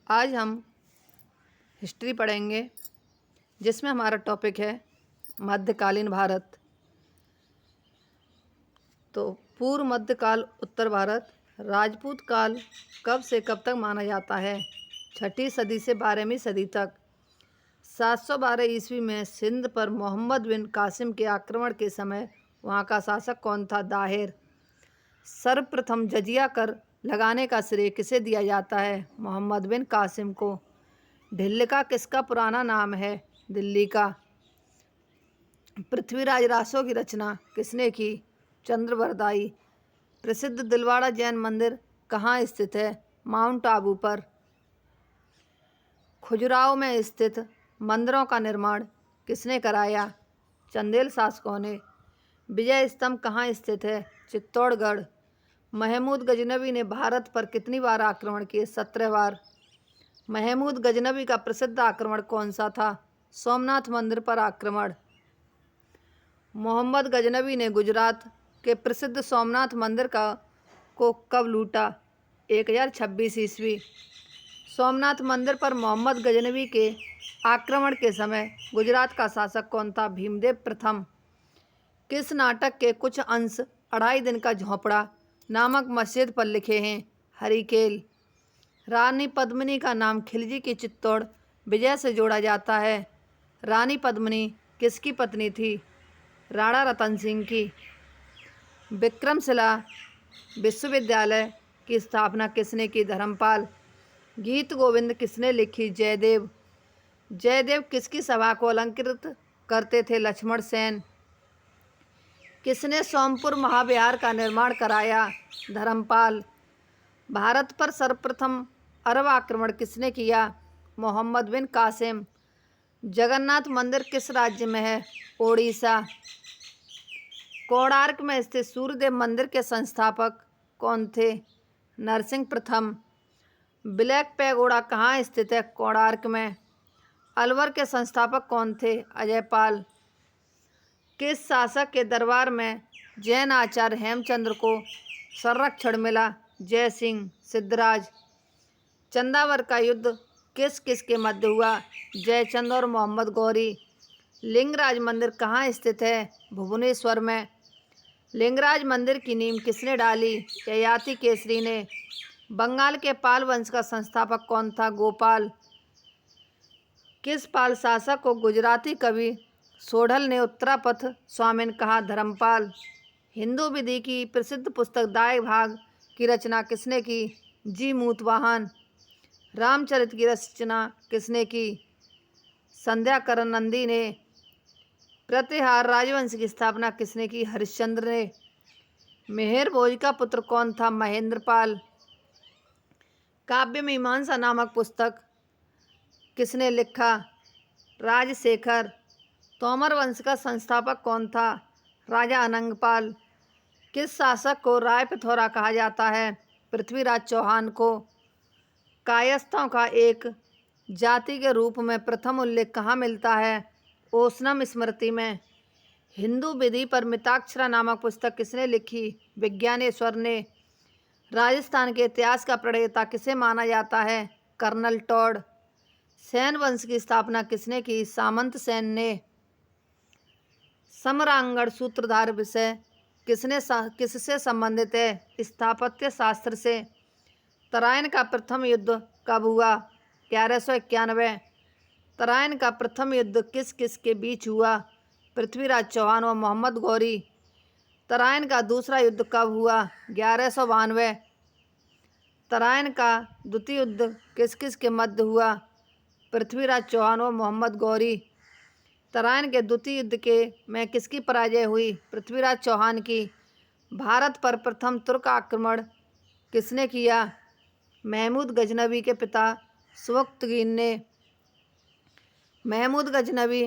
आज हम हिस्ट्री पढ़ेंगे जिसमें हमारा टॉपिक है मध्यकालीन भारत। तो पूर्व मध्यकाल उत्तर भारत। राजपूत काल कब से कब तक माना जाता है? 6ठी सदी से 12वीं सदी तक। 712 ईस्वी में सिंध पर मोहम्मद बिन कासिम के आक्रमण के समय वहाँ का शासक कौन था? दाहिर। सर्वप्रथम जजिया कर लगाने का श्रेय किसे दिया जाता है? मोहम्मद बिन कासिम को। ढिल्लिका किसका पुराना नाम है? दिल्ली का। पृथ्वीराज रासो की रचना किसने की? चंद्रवरदाई। प्रसिद्ध दिलवाड़ा जैन मंदिर कहाँ स्थित है? माउंट आबू पर। खजुराहो में स्थित मंदिरों का निर्माण किसने कराया? चंदेल शासकों ने। विजय स्तंभ कहाँ स्थित है? चित्तौड़गढ़। महमूद गजनवी ने भारत पर कितनी बार आक्रमण किए? 17 बार। महमूद गजनवी का प्रसिद्ध आक्रमण कौन सा था? सोमनाथ मंदिर पर आक्रमण। मोहम्मद गजनवी ने गुजरात के प्रसिद्ध सोमनाथ मंदिर को कब लूटा? 1026 ईस्वी। सोमनाथ मंदिर पर मोहम्मद गजनवी के आक्रमण के समय गुजरात का शासक कौन था? भीमदेव प्रथम। किस नाटक के कुछ अंश 2.5 दिन का झोंपड़ा नामक मस्जिद पर लिखे हैं? हरिकेल। रानी पद्मिनी का नाम खिलजी की चित्तौड़ विजय से जोड़ा जाता है। रानी पद्मिनी किसकी पत्नी थी? राणा रतन सिंह की। विक्रमशिला विश्वविद्यालय की स्थापना किसने की? धर्मपाल। गीत गोविंद किसने लिखी? जयदेव। जयदेव किसकी सभा को अलंकृत करते थे? लक्ष्मण सेन। किसने सोमपुर महाविहार का निर्माण कराया? धर्मपाल। भारत पर सर्वप्रथम अरब आक्रमण किसने किया? मोहम्मद बिन कासिम। जगन्नाथ मंदिर किस राज्य में है? ओडिशा। कोणार्क में स्थित सूर्यदेव मंदिर के संस्थापक कौन थे? नरसिंह प्रथम। ब्लैक पैगोडा कहाँ स्थित है? कोणार्क में। अलवर के संस्थापक कौन थे? अजयपाल। किस शासक के दरबार में जैन आचार्य हेमचंद्र को संरक्षण मिला? जय सिंह। सिद्धराज। चंदावर का युद्ध किस किस के मध्य हुआ? जयचंद और मोहम्मद गौरी। लिंगराज मंदिर कहाँ स्थित है? भुवनेश्वर में। लिंगराज मंदिर की नींव किसने डाली? ययाति केसरी ने। बंगाल के पाल वंश का संस्थापक कौन था? गोपाल। किस पाल शासक को गुजराती कवि सोढल ने उत्तरापथ स्वामिन कहा? धर्मपाल। हिंदू विधि की प्रसिद्ध पुस्तक दाय भाग की रचना किसने की? जी मूतवाहन। रामचरित की रचना किसने की? संध्याकरण नंदी ने। प्रतिहार राजवंश की स्थापना किसने की? हरिश्चंद्र ने। मिहिर भोज का पुत्र कौन था? महेंद्रपाल। काव्य मीमांसा नामक पुस्तक किसने लिखा? राजशेखर। तोमर वंश का संस्थापक कौन था? राजा अनंगपाल। किस शासक को राय पिथौरा कहा जाता है? पृथ्वीराज चौहान को। कायस्थों का एक जाति के रूप में प्रथम उल्लेख कहाँ मिलता है? ओसनम स्मृति में। हिंदू विधि पर मिताक्षरा नामक पुस्तक किसने लिखी? विज्ञानेश्वर ने। राजस्थान के इतिहास का प्रणेता किसे माना जाता है? Colonel Tod. सेन वंश की स्थापना किसने की? सामंत सेन ने। समरांगण सूत्रधार विषय किससे संबंधित है? स्थापत्य शास्त्र से। तराइन का प्रथम युद्ध कब हुआ? 1191। तराइन का प्रथम युद्ध किस किस के बीच हुआ? पृथ्वीराज चौहान व मोहम्मद गौरी। तराइन का दूसरा युद्ध कब हुआ? 1192। तराइन का द्वितीय युद्ध किस किस के मध्य हुआ? पृथ्वीराज चौहान व मोहम्मद गौरी। तराइन के द्वितीय युद्ध में किसकी पराजय हुई? पृथ्वीराज चौहान की। भारत पर प्रथम तुर्क आक्रमण किसने किया? महमूद गजनवी के पिता सुबुक्तगीन ने। महमूद गजनवी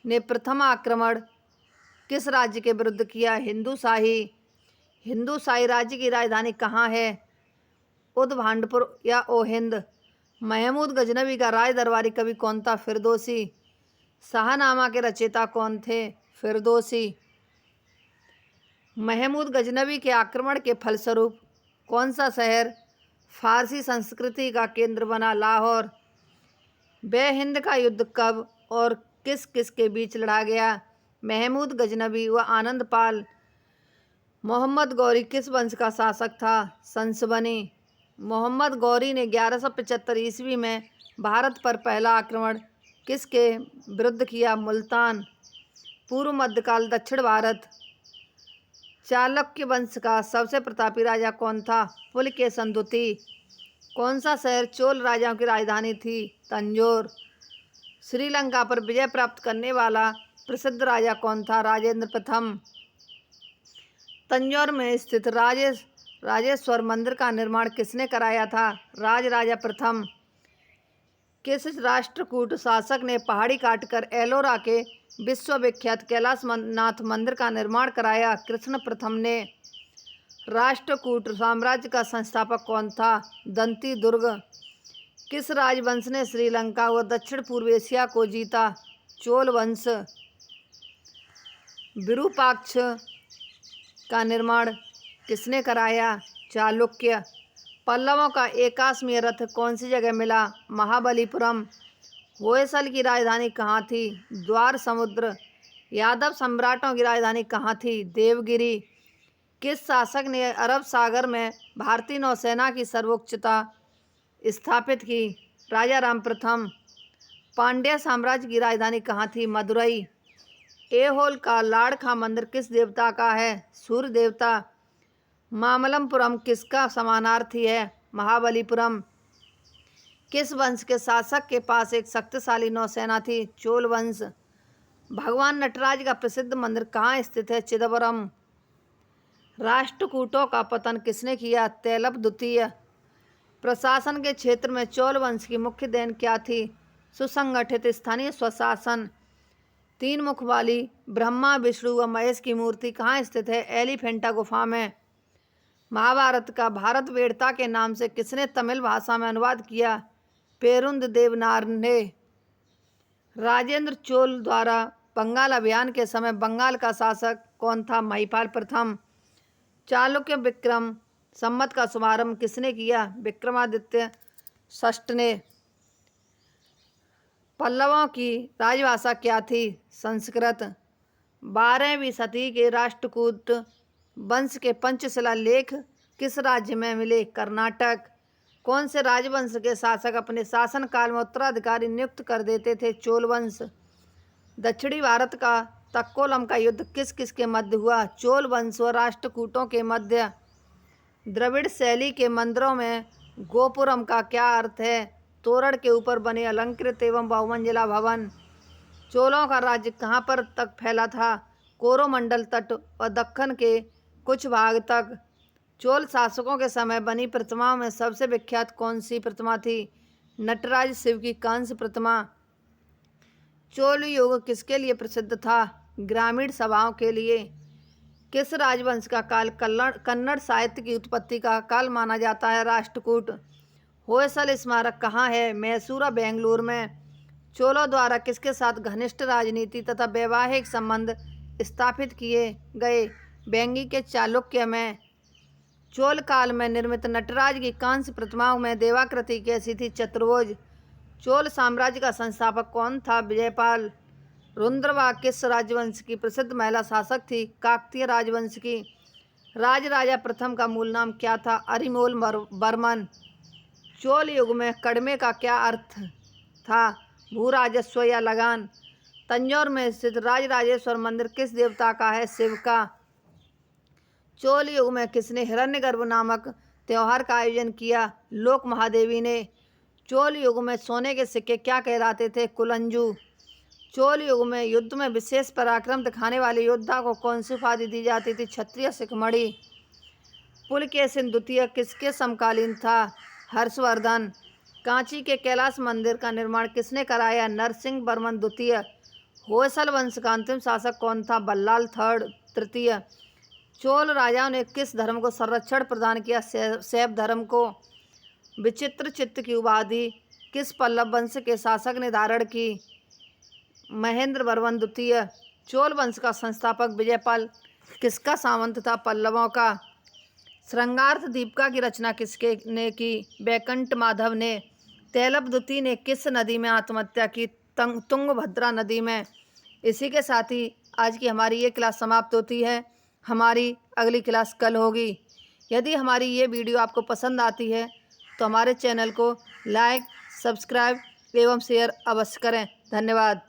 ने प्रथम आक्रमण किस राज्य के विरुद्ध किया? हिंदू शाही राज्य की राजधानी कहाँ है? उदभांडपुर या ओहिंद। महमूद गजनवी का राज दरबारी कवि कौन था? फिरदौसी। शाहनामा के रचयिता कौन थे? फिरदौसी। महमूद गजनवी के आक्रमण के फलस्वरूप कौन सा शहर फारसी संस्कृति का केंद्र बना लाहौर। बे हिंद का युद्ध कब और किस किस के बीच लड़ा गया? महमूद गजनबी व आनंद पाल। मोहम्मद गौरी किस वंश का शासक था? संसबनी। मोहम्मद गौरी ने 1175 ईस्वी में भारत पर पहला आक्रमण किसके विरुद्ध किया? मुल्तान। पूर्व मध्यकाल दक्षिण भारत। चालुक्य वंश का सबसे प्रतापी राजा कौन था? पुलकेशिन द्वितीय। कौन सा शहर चोल राजाओं की राजधानी थी? तंजौर। श्रीलंका पर विजय प्राप्त करने वाला प्रसिद्ध राजा कौन था? राजेंद्र प्रथम। तंजौर में स्थित राजेश्वर मंदिर का निर्माण किसने कराया था? राजराजा प्रथम। किस राष्ट्रकूट शासक ने पहाड़ी काटकर एलोरा के विश्वविख्यात कैलाशनाथ मंदिर का निर्माण कराया? कृष्ण प्रथम ने। राष्ट्रकूट साम्राज्य का संस्थापक कौन था? दंती दुर्ग। किस राजवंश ने श्रीलंका व दक्षिण पूर्व एशिया को जीता? चोल वंश। विरूपाक्ष का निर्माण किसने कराया? चालुक्य। पल्लवों का एकाश्मीय रथ कौन सी जगह मिला? महाबलीपुरम। होयसल की राजधानी कहाँ थी? द्वार समुद्र। यादव सम्राटों की राजधानी कहाँ थी? देवगिरी। किस शासक ने अरब सागर में भारतीय नौसेना की सर्वोच्चता स्थापित की? राजा राम प्रथम। पांड्य साम्राज्य की राजधानी कहाँ थी? मदुरई। ऐहोल का लाड़का मंदिर किस देवता का है? सूर्य देवता। मामल्लपुरम किसका समानार्थी है? महाबलीपुरम। किस वंश के शासक के पास एक शक्तिशाली नौसेना थी? चोल वंश। भगवान नटराज का प्रसिद्ध मंदिर कहाँ स्थित है? चिदंबरम। राष्ट्रकूटों का पतन किसने किया? तैलप द्वितीय। प्रशासन के क्षेत्र में चोल वंश की मुख्य देन क्या थी? सुसंगठित स्थानीय स्वशासन। 3 मुख वाली ब्रह्मा विष्णु व महेश की मूर्ति कहाँ स्थित है? एलिफेंटा गुफा में। महाभारत का भारत वेड़ता के नाम से किसने तमिल भाषा में अनुवाद किया? पेरुंद देवनार ने। राजेंद्र चोल द्वारा बंगाल अभियान के समय बंगाल का शासक कौन था? महिपाल प्रथम। चालुक्य विक्रम संवत का शुभारंभ किसने किया? विक्रमादित्य षष्ठ ने। पल्लवों की राजभाषा क्या थी? संस्कृत। 12वीं शती के राष्ट्रकूट वंश के पंचशिला लेख किस राज्य में मिले? कर्नाटक। कौन से राजवंश के शासक अपने शासन काल में उत्तराधिकारी नियुक्त कर देते थे? चोल वंश। दक्षिणी भारत का तक्कोलम का युद्ध किस किस के मध्य हुआ? चोल वंश व राष्ट्रकूटों के मध्य। द्रविड़ शैली के मंदिरों में गोपुरम का क्या अर्थ है? तोरण के ऊपर बने अलंकृत एवं बहुमंजिला भवन। चोलों का राज्य कहाँ पर तक फैला था? कोरोमंडल तट और दक्कन के कुछ भाग तक। चोल शासकों के समय बनी प्रतिमाओं में सबसे विख्यात कौन सी प्रतिमा थी? नटराज शिव की कांस्य प्रतिमा। चोल युग किसके लिए प्रसिद्ध था? ग्रामीण सभाओं के लिए। किस राजवंश का काल कन्नड़ साहित्य की उत्पत्ति का काल माना जाता है? राष्ट्रकूट। होयसल स्मारक कहाँ है? मैसूर बेंगलुरु में। चोलों द्वारा किसके साथ घनिष्ठ राजनीति तथा वैवाहिक संबंध स्थापित किए गए? वेंगी के चालुक्य में। चोल काल में निर्मित नटराज की कांस्य प्रतिमाओं में देवाकृति कैसी थी? चतुर्भुज। चोल साम्राज्य का संस्थापक कौन था? विजयपाल। रुद्रवा किस राजवंश की प्रसिद्ध महिला शासक थी? काकतीय राजवंश की। राजराजा प्रथम का मूल नाम क्या था? अरिमोल वर्मन। चोल युग में कड़मे का क्या अर्थ था? भू राजस्व या लगान। तंजौर में स्थित राजराजेश्वर मंदिर किस देवता का है? शिव का। चोल युग में किसने हिरण्यगर्भ नामक त्योहार का आयोजन किया? लोक महादेवी ने। चोल युग में सोने के सिक्के क्या कहलाते थे? कुलंजू। चोल युग में युद्ध में विशेष पराक्रम दिखाने वाले योद्धा को कौन सी उपाधि दी जाती थी? क्षत्रिय शिखमणि। पुलकेशिन द्वितीय किसके समकालीन था? हर्षवर्धन। कांची के कैलाश मंदिर का निर्माण किसने कराया? नरसिंह वर्मन द्वितीय। होयसल वंश का अंतिम शासक कौन था? बल्लाल तृतीय। चोल राजाओं ने किस धर्म को संरक्षण प्रदान किया? शैव धर्म को। विचित्र चित्त की उपाधि किस पल्लव वंश के शासक ने धारण की? महेंद्र वर्मन द्वितीय। चोल वंश का संस्थापक विजयपाल किसका सामंत था? पल्लवों का। श्रृंगार्थ दीपिका की रचना किसके ने की? बैकंठ माधव ने। तैलपदुती ने किस नदी में आत्महत्या की? तुंगभद्रा नदी में। इसी के साथ ही आज की हमारी ये क्लास समाप्त होती है। हमारी अगली क्लास कल होगी। यदि हमारी ये वीडियो आपको पसंद आती है तो हमारे चैनल को लाइक, सब्सक्राइब एवं शेयर अवश्य करें। धन्यवाद।